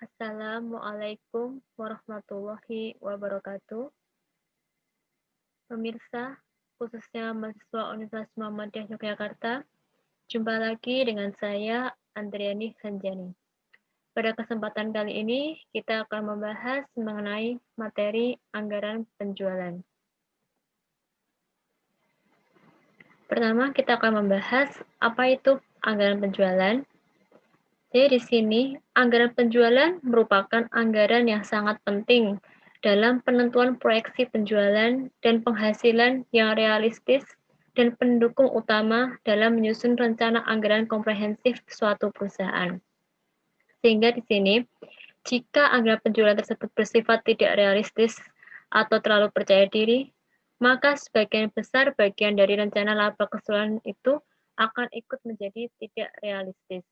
Assalamualaikum warahmatullahi wabarakatuh. Pemirsa, khususnya mahasiswa Universitas Muhammadiyah Yogyakarta, jumpa lagi dengan saya, Andriani Hanjani. Pada kesempatan kali ini, kita akan membahas mengenai materi anggaran penjualan. Pertama, kita akan membahas apa itu anggaran penjualan. Jadi di sini, anggaran penjualan merupakan anggaran yang sangat penting dalam penentuan proyeksi penjualan dan penghasilan yang realistis dan pendukung utama dalam menyusun rencana anggaran komprehensif suatu perusahaan. Sehingga di sini, jika anggaran penjualan tersebut bersifat tidak realistis atau terlalu percaya diri, maka sebagian besar bagian dari rencana laba keseluruhan itu akan ikut menjadi tidak realistis.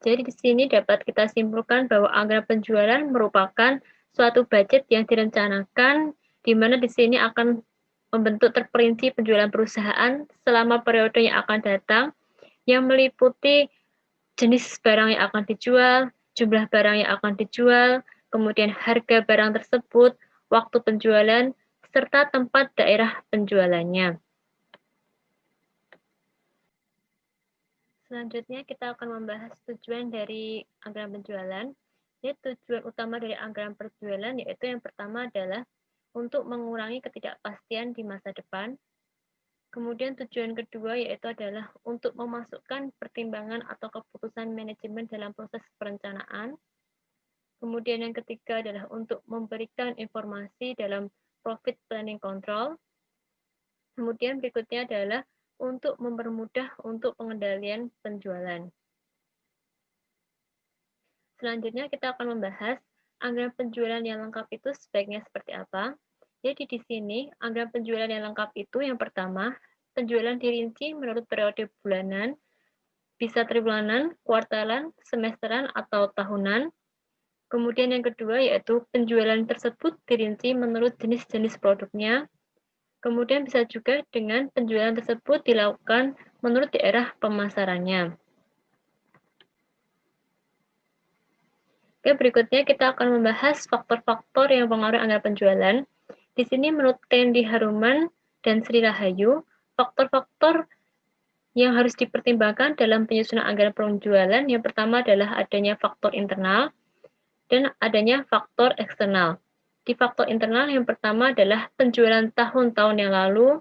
Jadi di sini dapat kita simpulkan bahwa anggaran penjualan merupakan suatu budget yang direncanakan di mana di sini akan membentuk terperinci penjualan perusahaan selama periode yang akan datang yang meliputi jenis barang yang akan dijual, jumlah barang yang akan dijual, kemudian harga barang tersebut, waktu penjualan, serta tempat daerah penjualannya. Selanjutnya kita akan membahas tujuan dari anggaran penjualan. Jadi tujuan utama dari anggaran penjualan yaitu yang pertama adalah untuk mengurangi ketidakpastian di masa depan. Kemudian tujuan kedua yaitu adalah untuk memasukkan pertimbangan atau keputusan manajemen dalam proses perencanaan. Kemudian yang ketiga adalah untuk memberikan informasi dalam profit planning control. Kemudian berikutnya adalah untuk mempermudah untuk pengendalian penjualan. Selanjutnya kita akan membahas anggaran penjualan yang lengkap itu sebaiknya seperti apa. Jadi di sini anggaran penjualan yang lengkap itu yang pertama, penjualan dirinci menurut periode bulanan, bisa triwulan, kuartalan, semesteran, atau tahunan. Kemudian yang kedua yaitu penjualan tersebut dirinci menurut jenis-jenis produknya. Kemudian bisa juga dengan penjualan tersebut dilakukan menurut daerah pemasarannya. Oke, berikutnya kita akan membahas faktor-faktor yang mempengaruhi anggaran penjualan. Di sini menurut Tendi Haruman dan Sri Rahayu, faktor-faktor yang harus dipertimbangkan dalam penyusunan anggaran penjualan yang pertama adalah adanya faktor internal dan adanya faktor eksternal. Di faktor internal yang pertama adalah penjualan tahun-tahun yang lalu,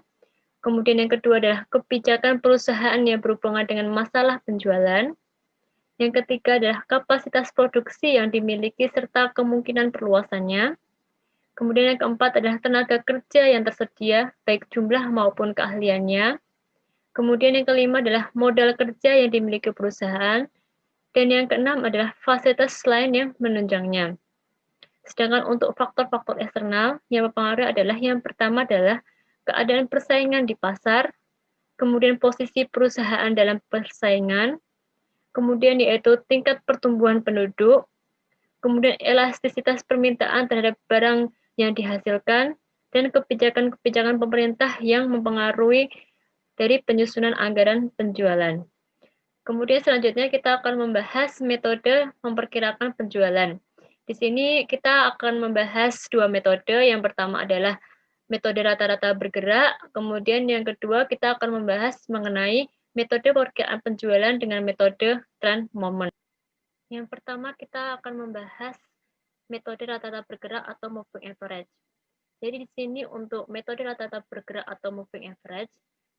kemudian yang kedua adalah kebijakan perusahaan yang berhubungan dengan masalah penjualan, yang ketiga adalah kapasitas produksi yang dimiliki serta kemungkinan perluasannya, kemudian yang keempat adalah tenaga kerja yang tersedia, baik jumlah maupun keahliannya, kemudian yang kelima adalah modal kerja yang dimiliki perusahaan, dan yang keenam adalah fasilitas lain yang menunjangnya. Sedangkan untuk faktor-faktor eksternal yang mempengaruhi adalah yang pertama adalah keadaan persaingan di pasar, kemudian posisi perusahaan dalam persaingan, kemudian yaitu tingkat pertumbuhan penduduk, kemudian elastisitas permintaan terhadap barang yang dihasilkan, dan kebijakan-kebijakan pemerintah yang mempengaruhi dari penyusunan anggaran penjualan. Kemudian selanjutnya kita akan membahas metode memperkirakan penjualan. Di sini kita akan membahas dua metode. Yang pertama adalah metode rata-rata bergerak, kemudian yang kedua kita akan membahas mengenai metode perkiraan penjualan dengan metode trend moment. Yang pertama kita akan membahas metode rata-rata bergerak atau moving average. Jadi di sini untuk metode rata-rata bergerak atau moving average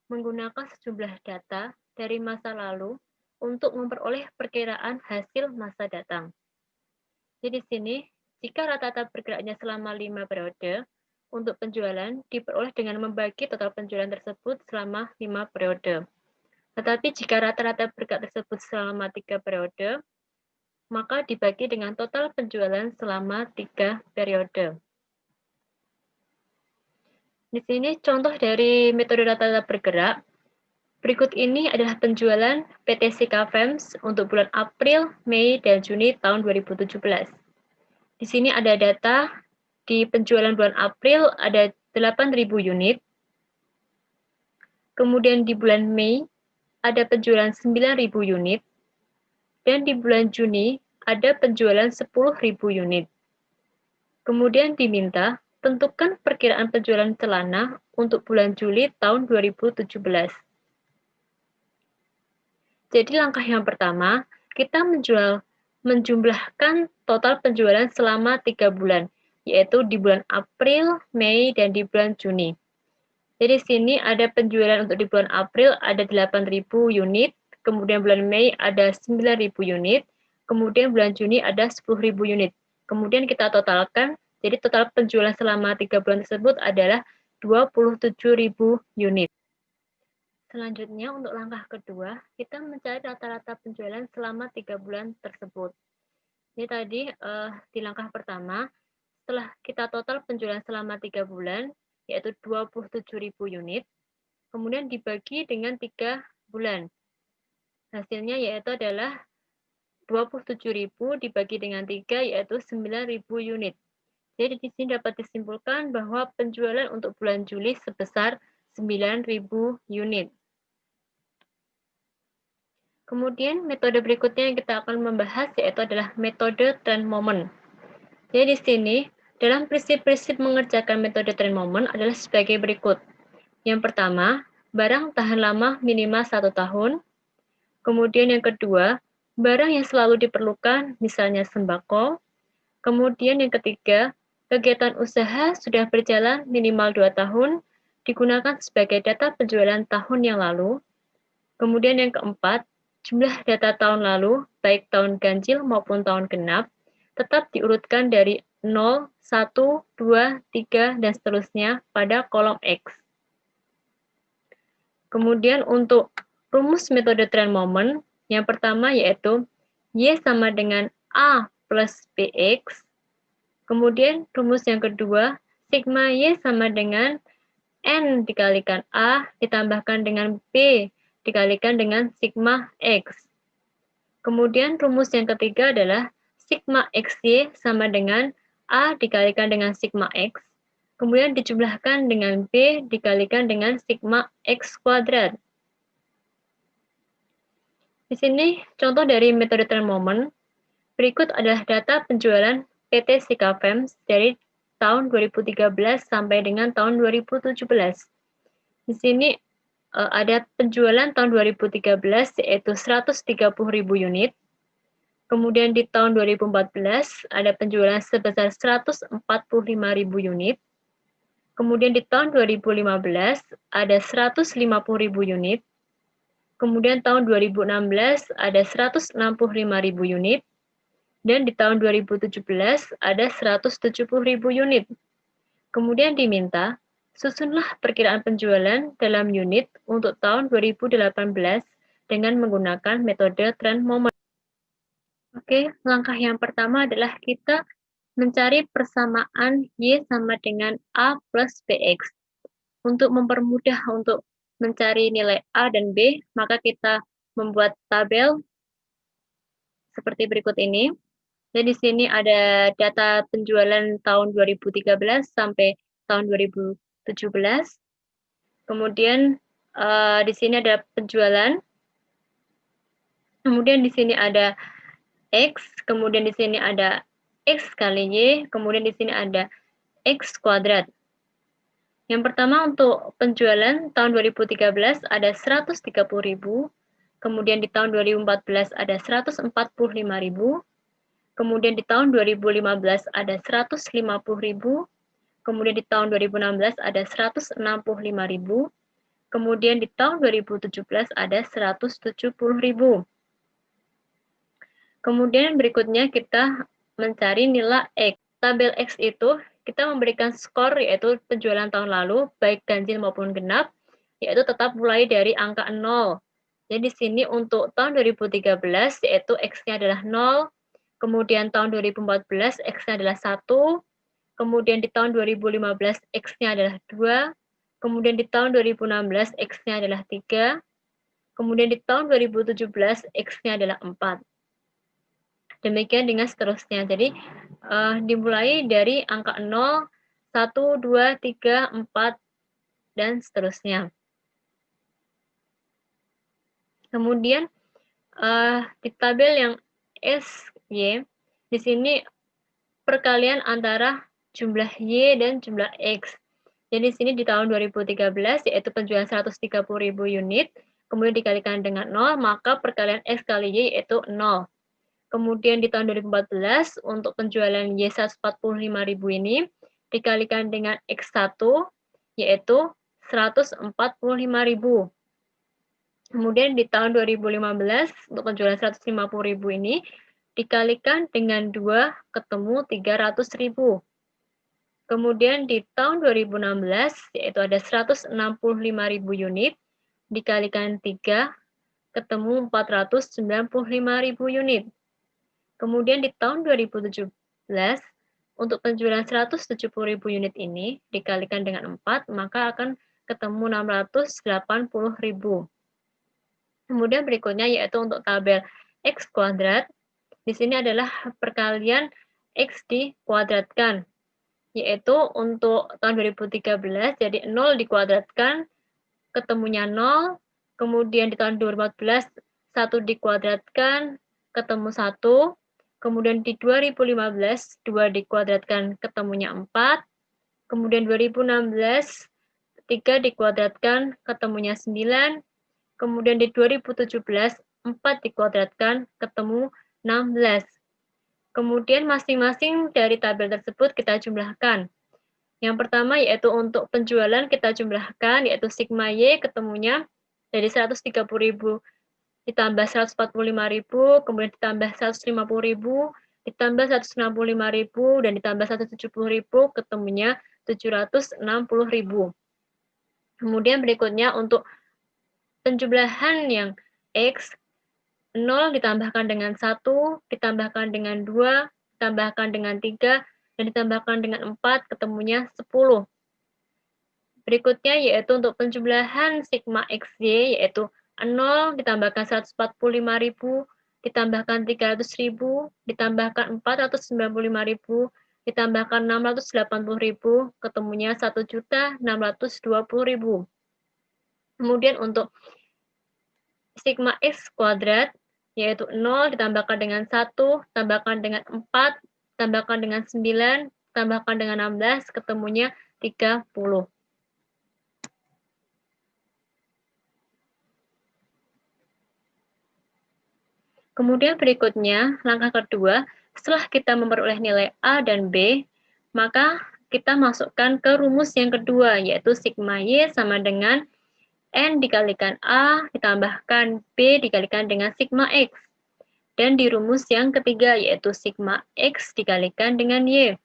menggunakan sejumlah data dari masa lalu untuk memperoleh perkiraan hasil masa datang. Jadi di sini, jika rata-rata bergeraknya selama 5 periode, untuk penjualan diperoleh dengan membagi total penjualan tersebut selama 5 periode. Tetapi jika rata-rata bergerak tersebut selama 3 periode, maka dibagi dengan total penjualan selama 3 periode. Di sini contoh dari metode rata-rata bergerak. Berikut ini adalah penjualan PT Sika Fems untuk bulan April, Mei, dan Juni tahun 2017. Di sini ada data di penjualan bulan April ada 8.000 unit. Kemudian di bulan Mei ada penjualan 9.000 unit. Dan di bulan Juni ada penjualan 10.000 unit. Kemudian diminta, tentukan perkiraan penjualan celana untuk bulan Juli tahun 2017. Jadi langkah yang pertama, kita menjumlahkan total penjualan selama 3 bulan, yaitu di bulan April, Mei, dan di bulan Juni. Jadi sini ada penjualan untuk di bulan April ada 8.000 unit, kemudian bulan Mei ada 9.000 unit, kemudian bulan Juni ada 10.000 unit. Kemudian kita totalkan, jadi total penjualan selama 3 bulan tersebut adalah 27.000 unit. Selanjutnya untuk langkah kedua, kita mencari rata-rata penjualan selama 3 bulan tersebut. Ini tadi di langkah pertama, setelah kita total penjualan selama 3 bulan, yaitu 27.000 unit, kemudian dibagi dengan 3 bulan. Hasilnya yaitu adalah 27.000 dibagi dengan 3, yaitu 9.000 unit. Jadi di sini dapat disimpulkan bahwa penjualan untuk bulan Juli sebesar 9.000 unit. Kemudian metode berikutnya yang kita akan membahas yaitu adalah metode trend moment. Jadi di sini, dalam prinsip-prinsip mengerjakan metode trend moment adalah sebagai berikut. Yang pertama, barang tahan lama minimal 1 tahun. Kemudian yang kedua, barang yang selalu diperlukan, misalnya sembako. Kemudian yang ketiga, kegiatan usaha sudah berjalan minimal 2 tahun, digunakan sebagai data penjualan tahun yang lalu. Kemudian yang keempat, jumlah data tahun lalu, baik tahun ganjil maupun tahun genap, tetap diurutkan dari 0, 1, 2, 3, dan seterusnya pada kolom X. Kemudian untuk rumus metode trend moment, yang pertama yaitu Y sama dengan A plus BX. Kemudian rumus yang kedua, sigma Y sama dengan N dikalikan A ditambahkan dengan B dikalikan dengan sigma X. Kemudian rumus yang ketiga adalah sigma XY sama dengan A dikalikan dengan sigma X, kemudian dijumlahkan dengan B dikalikan dengan sigma X kuadrat. Di sini contoh dari metode trend moment. Berikut adalah data penjualan PT Sikafems dari tahun 2013 sampai dengan tahun 2017. Di sini ada penjualan tahun 2013 yaitu 130.000 unit. Kemudian di tahun 2014 ada penjualan sebesar 145.000 unit. Kemudian di tahun 2015 ada 150.000 unit. Kemudian tahun 2016 ada 165.000 unit. Dan di tahun 2017 ada 170.000 unit. Kemudian diminta, susunlah perkiraan penjualan dalam unit untuk tahun 2018 dengan menggunakan metode trend moment. Oke, langkah yang pertama adalah kita mencari persamaan Y sama dengan A plus BX. Untuk mempermudah untuk mencari nilai A dan B, maka kita membuat tabel seperti berikut ini. Jadi di sini ada data penjualan tahun 2013 sampai tahun 2017. Kemudian di sini ada penjualan. Kemudian di sini ada X, kemudian di sini ada X kali Y, kemudian di sini ada X kuadrat. Yang pertama untuk penjualan tahun 2013 ada 130.000, kemudian di tahun 2014 ada 145.000, kemudian di tahun 2015 ada 150.000, kemudian di tahun 2016 ada 165.000, kemudian di tahun 2017 ada 170.000. Kemudian berikutnya kita mencari nilai X. Tabel X itu kita memberikan skor yaitu penjualan tahun lalu, baik ganjil maupun genap, yaitu tetap mulai dari angka 0. Jadi di sini untuk tahun 2013 yaitu X-nya adalah 0, kemudian tahun 2014 X-nya adalah 1, kemudian di tahun 2015 X-nya adalah 2, kemudian di tahun 2016 X-nya adalah 3, kemudian di tahun 2017 X-nya adalah 4. Demikian dengan seterusnya. Jadi dimulai dari angka 0, 1, 2, 3, 4, dan seterusnya. Kemudian di tabel yang S Y. Di sini perkalian antara jumlah Y dan jumlah X. Jadi di sini di tahun 2013 yaitu penjualan 130.000 unit, kemudian dikalikan dengan 0, maka perkalian X kali Y yaitu 0. Kemudian di tahun 2014 untuk penjualan Y 145.000 ini dikalikan dengan X1 yaitu 145.000. Kemudian di tahun 2015 untuk penjualan 150.000 ini dikalikan dengan 2 ketemu 300.000. Kemudian di tahun 2016 yaitu ada 165.000 unit dikalikan 3 ketemu 495.000 unit. Kemudian di tahun 2017 untuk penjualan 170.000 unit ini dikalikan dengan 4 maka akan ketemu 680.000. Kemudian berikutnya yaitu untuk tabel X kuadrat. Di sini adalah perkalian X dikuadratkan. Yaitu untuk tahun 2013, jadi 0 dikuadratkan, ketemunya 0. Kemudian di tahun 2014, 1 dikuadratkan, ketemu 1. Kemudian di 2015, 2 dikuadratkan, ketemunya 4. Kemudian 2016, 3 dikuadratkan, ketemunya 9. Kemudian di 2017, 4 dikuadratkan, ketemu 16. Kemudian masing-masing dari tabel tersebut kita jumlahkan. Yang pertama yaitu untuk penjualan kita jumlahkan, yaitu sigma Y ketemunya dari 130.000 ditambah 145.000, kemudian ditambah 150.000, ditambah 165.000, dan ditambah 170.000, ketemunya 760.000. Kemudian berikutnya untuk penjumlahan yang X, 0 ditambahkan dengan 1, ditambahkan dengan 2, ditambahkan dengan 3, dan ditambahkan dengan 4, ketemunya 10. Berikutnya yaitu untuk penjumlahan sigma XY, yaitu 0 ditambahkan 145.000, ditambahkan 300.000, ditambahkan 495.000, ditambahkan 680.000, ketemunya 1.620.000. Kemudian untuk sigma X kuadrat, yaitu 0 ditambahkan dengan 1, tambahkan dengan 4, tambahkan dengan 9, tambahkan dengan 16, ketemunya 30. Kemudian berikutnya, langkah kedua, setelah kita memperoleh nilai A dan B, maka kita masukkan ke rumus yang kedua, yaitu sigma Y sama dengan N dikalikan A ditambahkan B dikalikan dengan sigma X. Dan di rumus yang ketiga, yaitu sigma X dikalikan dengan Y.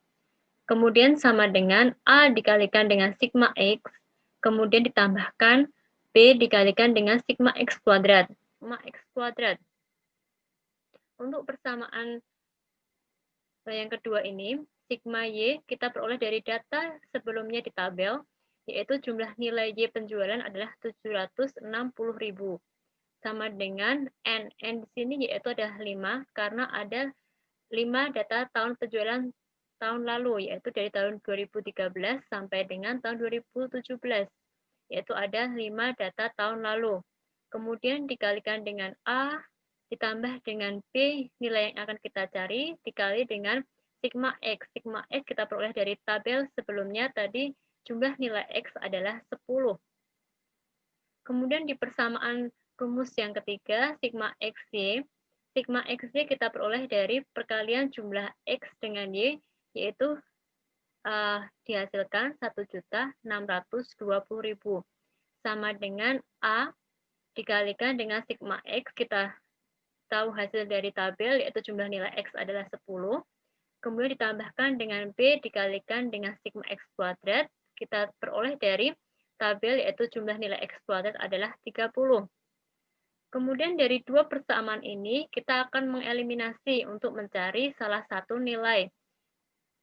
Kemudian sama dengan A dikalikan dengan sigma X, kemudian ditambahkan B dikalikan dengan sigma X kuadrat. Sigma X kuadrat. Untuk persamaan yang kedua ini, sigma Y kita peroleh dari data sebelumnya di tabel, yaitu jumlah nilai Y penjualan adalah 760.000. Sama dengan N. N di sini yaitu ada 5, karena ada 5 data tahun penjualan tahun lalu, yaitu dari tahun 2013 sampai dengan tahun 2017, yaitu ada 5 data tahun lalu. Kemudian dikalikan dengan A, ditambah dengan B, nilai yang akan kita cari, dikali dengan sigma X. Sigma X kita peroleh dari tabel sebelumnya tadi, jumlah nilai X adalah 10. Kemudian di persamaan rumus yang ketiga, sigma XY. Sigma XY kita peroleh dari perkalian jumlah X dengan Y, yaitu dihasilkan 1.620.000. Sama dengan A dikalikan dengan sigma X, kita tahu hasil dari tabel, yaitu jumlah nilai X adalah 10. Kemudian ditambahkan dengan B dikalikan dengan sigma X kuadrat, kita peroleh dari tabel, yaitu jumlah nilai X kuadrat adalah 30. Kemudian dari dua persamaan ini, kita akan mengeliminasi untuk mencari salah satu nilai.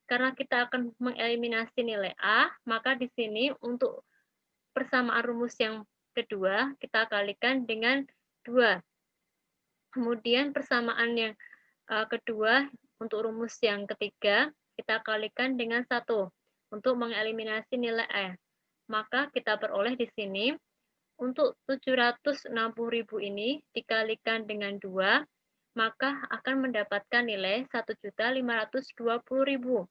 Karena kita akan mengeliminasi nilai A, maka di sini untuk persamaan rumus yang kedua, kita kalikan dengan 2. Kemudian persamaan yang kedua, untuk rumus yang ketiga, kita kalikan dengan 1 untuk mengeliminasi nilai A. Maka kita peroleh di sini, untuk 760.000 ini dikalikan dengan 2, maka akan mendapatkan nilai 1.520.000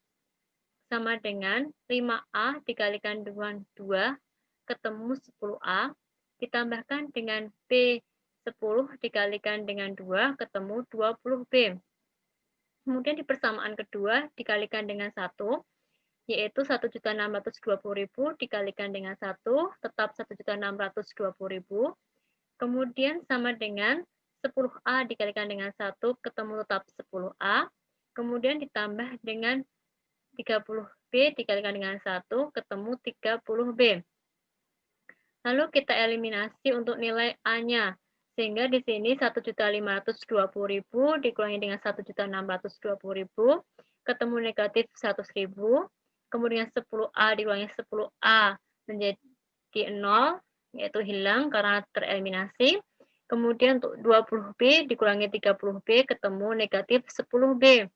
sama dengan 5A dikalikan dengan 2 ketemu 10A ditambahkan dengan B 10 dikalikan dengan 2 ketemu 20B. Kemudian di persamaan kedua dikalikan dengan 1, yaitu 1.620.000 dikalikan dengan 1, tetap 1.620.000. Kemudian sama dengan 10A dikalikan dengan 1, ketemu tetap 10A. Kemudian ditambah dengan 30B dikalikan dengan 1, ketemu 30B. Lalu kita eliminasi untuk nilai A-nya. Sehingga di sini 1.520.000 dikurangi dengan 1.620.000, ketemu negatif 100.000. Kemudian 10A dikurangi 10A menjadi 0, yaitu hilang karena tereliminasi. Kemudian untuk 20B dikurangi 30B ketemu negatif 10B.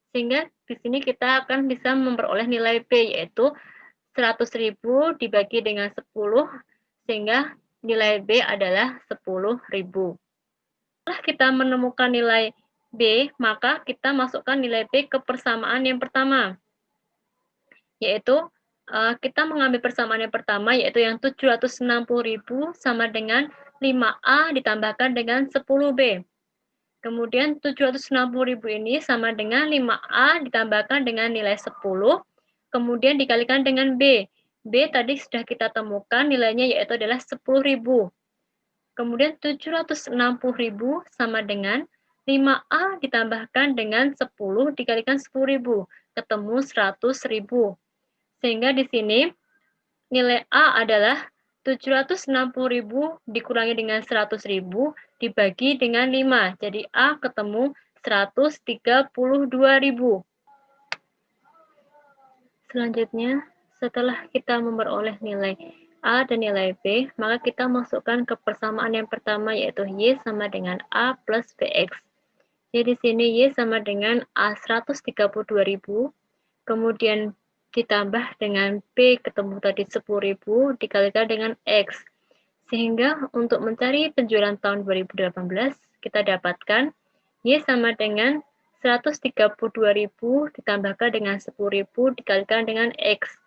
Sehingga di sini kita akan bisa memperoleh nilai B, yaitu 100.000 dibagi dengan 10, sehingga nilai B adalah 10.000. Setelah kita menemukan nilai B, maka kita masukkan nilai B ke persamaan yang pertama, yaitu kita mengambil persamaan yang pertama, yaitu yang 760.000 sama dengan 5A ditambahkan dengan 10B. Kemudian 760.000 ini sama dengan 5A ditambahkan dengan nilai 10, kemudian dikalikan dengan B. B tadi sudah kita temukan nilainya yaitu adalah 10.000. Kemudian 760.000 sama dengan 5A ditambahkan dengan 10 dikalikan 10.000, ketemu 100.000. Sehingga di sini nilai A adalah 760.000 dikurangi dengan 100.000 dibagi dengan 5. Jadi A ketemu 132.000. Selanjutnya, setelah kita memperoleh nilai A dan nilai B, maka kita masukkan ke persamaan yang pertama, yaitu Y sama dengan A plus BX. Jadi di sini Y sama dengan A 132.000, kemudian ditambah dengan B ketemu tadi 10.000 dikalikan dengan X. Sehingga untuk mencari penjualan tahun 2018, kita dapatkan Y sama dengan 132.000 ditambahkan dengan 10.000 dikalikan dengan X.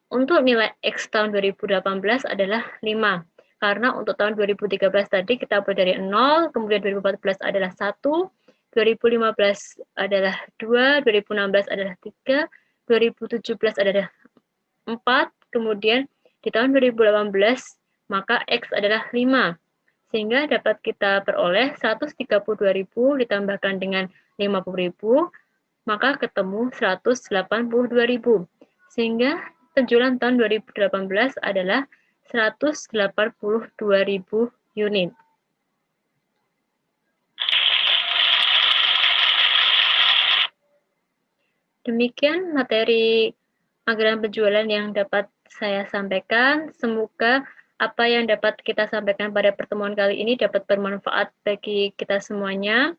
Untuk nilai X tahun 2018 adalah 5. Karena untuk tahun 2013 tadi kita mulai dari 0, kemudian 2014 adalah 1, 2015 adalah 2, 2016 adalah 3, 2017 adalah 4, kemudian di tahun 2018 maka X adalah 5. Sehingga dapat kita peroleh 132.000 ditambahkan dengan 50.000, maka ketemu 182.000. Sehingga penjualan tahun 2018 adalah 182.000 unit. Demikian materi anggaran penjualan yang dapat saya sampaikan. Semoga apa yang dapat kita sampaikan pada pertemuan kali ini dapat bermanfaat bagi kita semuanya.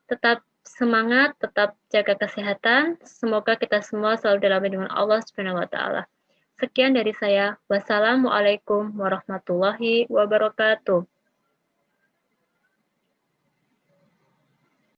Tetap semangat, tetap jaga kesehatan. Semoga kita semua selalu dalam lindungan Allah Subhanahu wa taala. Sekian dari saya. Wassalamualaikum warahmatullahi wabarakatuh.